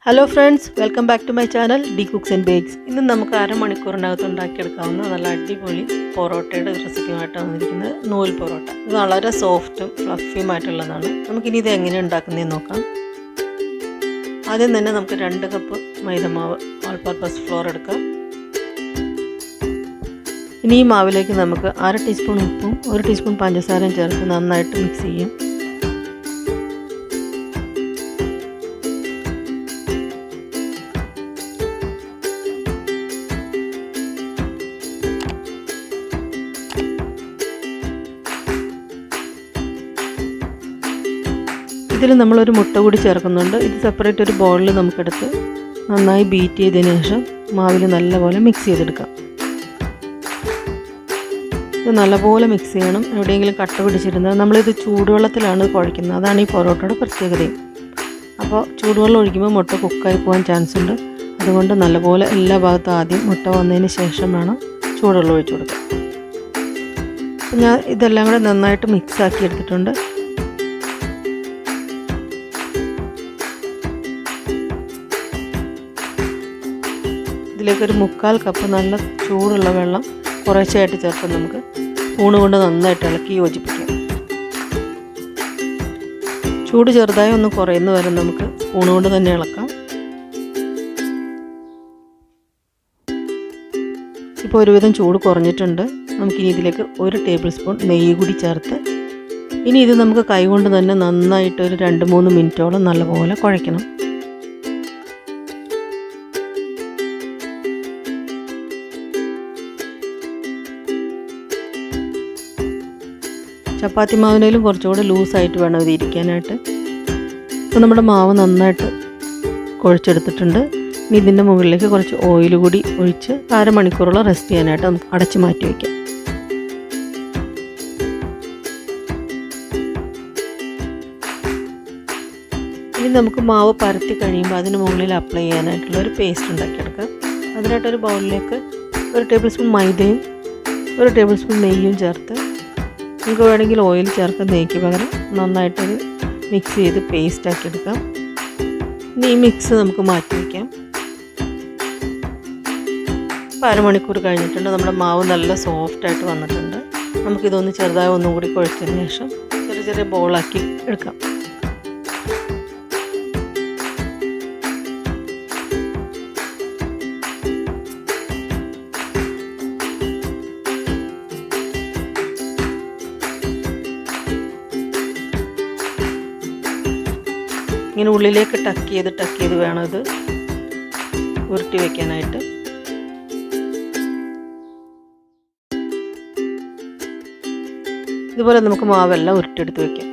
Hello friends, welcome back to my channel D Cooks and Bakes. ഇന്ന് നമുക്ക് അരമണിക്കൂറിനകത്ത് ഉണ്ടാക്കിയെടുക്കാവുന്ന നല്ല അടിപൊളി പൊറോട്ടയുടെ റെസിപ്പിയുമായിട്ടാണ് വന്നിരിക്കുന്നത്. നൂൽ പൊറോട്ട. ഇത് വളരെ സോഫ്റ്റും ഫ്ലഫിയും ആയിട്ടുള്ളതാണ്. നമുക്കിനി ഇത് എങ്ങനെ ഉണ്ടാക്കുന്നതെന്ന് നോക്കാം. ആദ്യം തന്നെ നമുക്ക് 2 കപ്പ് മൈദമാവ് ഓൾ പർപ്പസ് ഫ്ലോർ എടുക്കാം. ഇനി ഈ മാവിലേക്ക് നമുക്ക് 1/2 ടീസ്പൂൺ ഉപ്പും 1 ടീസ്പൂൺ പഞ്ചസാരയും ചേർത്ത് നന്നായിട്ട് മിക്സ് ചെയ്യാം. ഇതിൽ നമ്മളൊരു മുട്ട കൂടി ചേർക്കുന്നുണ്ട്. ഇത് സെപ്പറേറ്റ് ഒരു ബൗളിൽ നമുക്കെടുത്ത് നന്നായി ബീറ്റ് ചെയ്തതിന് ശേഷം മാവിൽ നല്ലപോലെ മിക്സ് ചെയ്തെടുക്കാം. ഇത് നല്ലപോലെ മിക്സ് ചെയ്യണം. എവിടെയെങ്കിലും കട്ട പിടിച്ചിരുന്നത് നമ്മളിത് ചൂടുവെള്ളത്തിലാണ് കുഴയ്ക്കുന്നത്. അതാണ് ഈ പൊറോട്ടയുടെ പ്രത്യേകതയും. അപ്പോൾ ചൂടുവെള്ളം ഒഴിക്കുമ്പോൾ മുട്ട കുക്കായി പോകാൻ ചാൻസ് ഉണ്ട്. അതുകൊണ്ട് നല്ലപോലെ എല്ലാ ഭാഗത്തും ആദ്യം മുട്ട വന്നതിന് ശേഷം വേണം ചൂടുവെള്ളം ഒഴിച്ചു കൊടുക്കുക. അപ്പോൾ ഞാൻ ഇതെല്ലാം കൂടെ നന്നായിട്ട് മിക്സ് ആക്കി എടുത്തിട്ടുണ്ട്. ഇതിലേക്കൊരു 1/4 കപ്പ് നല്ല ചൂടുള്ള വെള്ളം കുറേശ്ശെയായിട്ട് ചേർത്ത് നമുക്ക് സ്പൂണ് കൊണ്ട് നന്നായിട്ട് ഇളക്കി യോജിപ്പിക്കാം. ചൂട് ചെറുതായി ഒന്ന് കുറയുന്ന വരെ നമുക്ക് സ്പൂണ് കൊണ്ട് തന്നെ ഇളക്കാം. ഇപ്പോൾ ഒരുവിധം ചൂട് കുറഞ്ഞിട്ടുണ്ട്. നമുക്കിനി ഇതിലേക്ക് 1 ടേബിൾ സ്പൂൺ നെയ്യ് കൂടി ചേർത്ത് ഇനി ഇത് നമുക്ക് കൈകൊണ്ട് തന്നെ നന്നായിട്ട് ഒരു 2-3 മിനിറ്റോളം നല്ലപോലെ കുഴയ്ക്കണം. ചപ്പാത്തി മാവിനേലും കുറച്ചുകൂടെ ലൂസായിട്ട് വേണം ഇത് ഇരിക്കാനായിട്ട്. അപ്പോൾ നമ്മുടെ മാവ് നന്നായിട്ട് കുഴച്ചെടുത്തിട്ടുണ്ട്. ഇനി ഇതിൻ്റെ മുകളിലേക്ക് കുറച്ച് ഓയിൽ കൂടി ഒഴിച്ച് അരമണിക്കൂറോളം റെസ്റ്റ് ചെയ്യാനായിട്ട് നമുക്ക് അടച്ച് മാറ്റി വയ്ക്കാം. ഇനി നമുക്ക് മാവ് പരത്തി കഴിയുമ്പോൾ അതിന് മുകളിൽ അപ്ലൈ ചെയ്യാനായിട്ടുള്ള ഒരു പേസ്റ്റ് ഉണ്ടാക്കിയെടുക്കാം. അതിനായിട്ടൊരു ബൗളിലേക്ക് 1 ടേബിൾ സ്പൂൺ മൈദയും 1 ടേബിൾ സ്പൂൺ നെയ്യും ചേർത്ത് നമുക്ക് വേണമെങ്കിൽ ഓയിൽ ചേർക്കാൻ നെയ്ക്ക് പകരം നന്നായിട്ടൊരു മിക്സ് ചെയ്ത് പേസ്റ്റ് ആക്കി എടുക്കാം. ഇനി ഈ മിക്സ് നമുക്ക് മാറ്റി വയ്ക്കാം. ഇപ്പോൾ അരമണിക്കൂർ കഴിഞ്ഞിട്ടുണ്ട്. നമ്മുടെ മാവ് നല്ല സോഫ്റ്റായിട്ട് വന്നിട്ടുണ്ട്. നമുക്കിതൊന്ന് ചെറുതായി ഒന്നും കൂടി കുഴച്ചതിന് ശേഷം ചെറിയ ചെറിയ ബോളാക്കി എടുക്കാം. ഇങ്ങനെ ഉള്ളിലേക്ക് ടക്ക് ചെയ്ത് വേണം ഇത് ഉരുട്ടി വയ്ക്കാനായിട്ട്. ഇതുപോലെ നമുക്ക് മാവെല്ലാം ഉരുട്ടിയെടുത്ത് വയ്ക്കാം.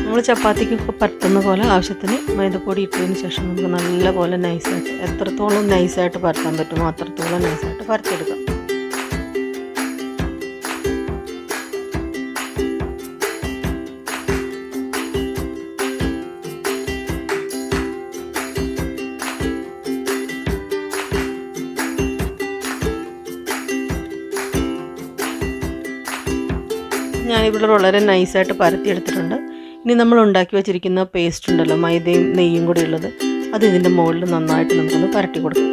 നമ്മൾ ചപ്പാത്തിക്കൊക്കെ പരത്തുന്ന പോലെ ആവശ്യത്തിന് മൈദപ്പൊടി ഇട്ടതിന് ശേഷം നമുക്ക് നല്ലപോലെ നൈസായിട്ട് എത്രത്തോളം നൈസായിട്ട് പരത്താൻ പറ്റുമോ അത്രത്തോളം നൈസായിട്ട് പരത്തിയെടുക്കാം. ഞാനിവിടെ വളരെ നൈസായിട്ട് പരത്തിയെടുത്തിട്ടുണ്ട്. ഇനി നമ്മൾ ഉണ്ടാക്കി വെച്ചിരിക്കുന്ന പേസ്റ്റ് ഉണ്ടല്ലോ, മൈദയും നെയ്യും കൂടി ഉള്ളത്, അത് ഇതിൻ്റെ മുകളിൽ നന്നായിട്ട് നമുക്കൊന്ന് പരട്ടി കൊടുക്കാം.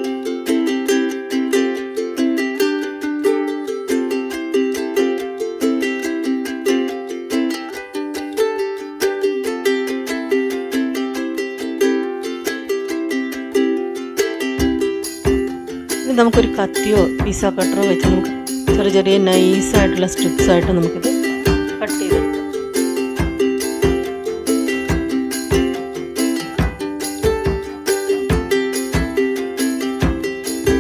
നമുക്കൊരു കത്തിയോ പിസ്സ കട്ടറോ വെച്ച് നമുക്ക് ചെറിയ ചെറിയ നൈസായിട്ടുള്ള സ്ട്രിപ്സായിട്ട് നമുക്കിത് കട്ട് ചെയ്തെടുക്കാം.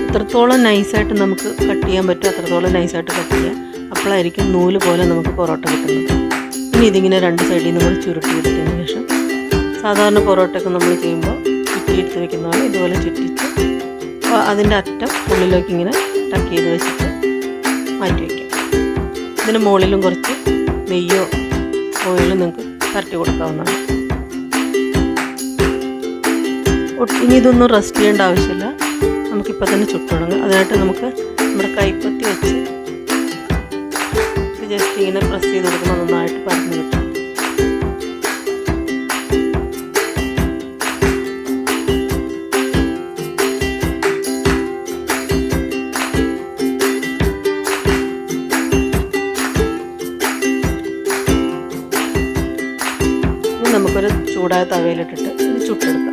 എത്രത്തോളം നൈസായിട്ട് നമുക്ക് കട്ട് ചെയ്യാൻ പറ്റും അത്രത്തോളം നൈസായിട്ട് കട്ട് ചെയ്യാം. അപ്പോഴായിരിക്കും നൂല് പോലെ നമുക്ക് പൊറോട്ട കിട്ടുന്നത്. ഇനി ഇതിങ്ങനെ രണ്ട് സൈഡിൽ നിന്ന് നമ്മൾ ചുരുട്ടിയെടുത്തതിന് ശേഷം സാധാരണ പൊറോട്ടയൊക്കെ നമ്മൾ ചെയ്യുമ്പോൾ ചുറ്റിയെടുത്ത് വെക്കുന്ന പോലെ ഇതുപോലെ ചുറ്റിച്ച് അതിൻ്റെ അറ്റം ഉള്ളിലേക്ക് ഇങ്ങനെ ടക്ക് ചെയ്ത് വെച്ചിട്ട് മാറ്റി വയ്ക്കാം. ഇതിന് മുകളിലും കുറച്ച് നെയ്യോ ഓയിലോ നിങ്ങൾക്ക് പരട്ടി കൊടുക്കാവുന്നതാണ്. ഇനി ഇതൊന്നും റെസ്റ്റ് ചെയ്യേണ്ട ആവശ്യമില്ല, നമുക്കിപ്പോൾ തന്നെ ചുട്ട് തുടങ്ങാം. അതിനായിട്ട് നമുക്ക് നമ്മുടെ കൈപ്പത്തി വെച്ച് ഇത് ജസ്റ്റ് ഇങ്ങനെ പ്രസ് ചെയ്ത് കൊടുക്കുമ്പോൾ നന്നായിട്ട് പരന്ന് കിട്ടും. ഇനി നമുക്കൊരു ചൂടായ തവയിലിട്ടിട്ട് ഇത് ചുട്ടെടുക്കാം.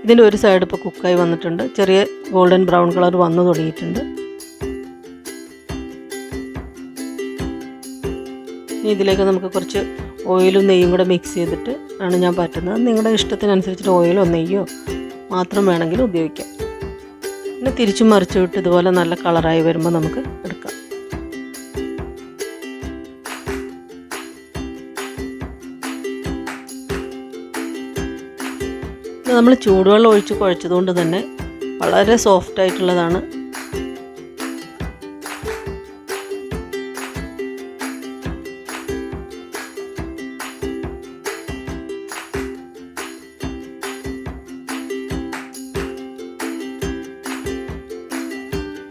ഇതിൻ്റെ ഒരു സൈഡ് ഇപ്പോൾ കുക്കായി വന്നിട്ടുണ്ട്, ചെറിയ ഗോൾഡൻ ബ്രൗൺ കളർ വന്നു തുടങ്ങിയിട്ടുണ്ട്. ഇനി ഇതിലേക്ക് നമുക്ക് കുറച്ച് ഓയിലും നെയ്യും കൂടെ മിക്സ് ചെയ്തിട്ട് ആണ് ഞാൻ പറ്റുന്നത്. നിങ്ങളുടെ ഇഷ്ടത്തിനനുസരിച്ചിട്ട് ഓയിലോ നെയ്യോ മാത്രം വേണമെങ്കിൽ ഉപയോഗിക്കാം. പിന്നെ തിരിച്ചും മറിച്ചു വിട്ട് ഇതുപോലെ നല്ല കളറായി വരുമ്പോൾ നമുക്ക് എടുക്കാം. നമ്മൾ ചൂടുവെള്ളം ഒഴിച്ച് കുഴച്ചതുകൊണ്ട് തന്നെ വളരെ സോഫ്റ്റ് ആയിട്ടുള്ളതാണ്.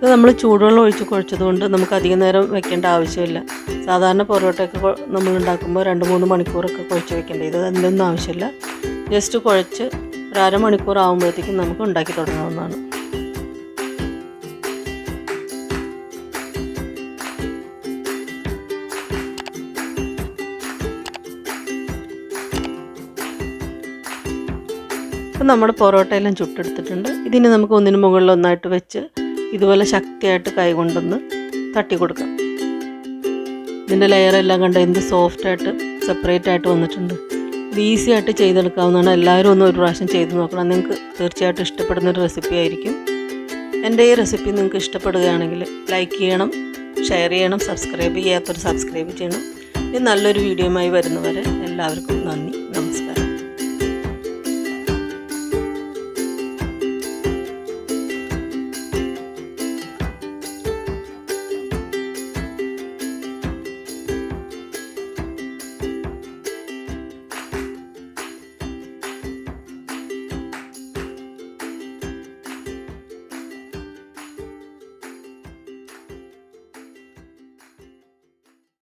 ഇത് നമ്മൾ ചൂടുവെള്ളം ഒഴിച്ച് കുഴച്ചതുകൊണ്ട് നമുക്ക് അധികം നേരം വെക്കേണ്ട ആവശ്യമില്ല. സാധാരണ പൊറോട്ടയൊക്കെ നമ്മൾ ഉണ്ടാക്കുമ്പോൾ 2-3 മണിക്കൂറൊക്കെ കുഴച്ച് വെക്കേണ്ടത്. ഇത് അതിൻ്റെ ഒന്നും ആവശ്യമില്ല. ജസ്റ്റ് കുഴച്ച് ഒരു അരമണിക്കൂർ ആകുമ്പോഴത്തേക്കും നമുക്ക് ഉണ്ടാക്കി തുടങ്ങാവുന്നതാണ്. ഇപ്പം നമ്മുടെ പൊറോട്ടയെല്ലാം ചുട്ടെടുത്തിട്ടുണ്ട്. ഇതിന് നമുക്ക് ഒന്നിന് മുകളിൽ ഒന്നായിട്ട് വെച്ച് ഇതുപോലെ ശക്തിയായിട്ട് കൈ കൊണ്ടൊന്ന് തട്ടി കൊടുക്കാം. ഇതിൻ്റെ ലെയറെല്ലാം കണ്ട് എന്ത് സോഫ്റ്റായിട്ട് സെപ്പറേറ്റ് ആയിട്ട് വന്നിട്ടുണ്ട്. ഇത് ഈസി ആയിട്ട് ചെയ്തെടുക്കാവുന്നതാണ്. എല്ലാവരും ഒരു പ്രാവശ്യം ചെയ്ത് നോക്കണം. നിങ്ങൾക്ക് തീർച്ചയായിട്ടും ഇഷ്ടപ്പെടുന്നൊരു റെസിപ്പി ആയിരിക്കും. എൻ്റെ ഈ റെസിപ്പി നിങ്ങൾക്ക് ഇഷ്ടപ്പെടുകയാണെങ്കിൽ ലൈക്ക് ചെയ്യണം, ഷെയർ ചെയ്യണം, സബ്സ്ക്രൈബ് ചെയ്യാത്തവർ സബ്സ്ക്രൈബ് ചെയ്യണം. ഇനി നല്ലൊരു വീഡിയോയുമായി വരുന്നവരെ എല്ലാവർക്കും നന്ദി, നമസ്കാരം.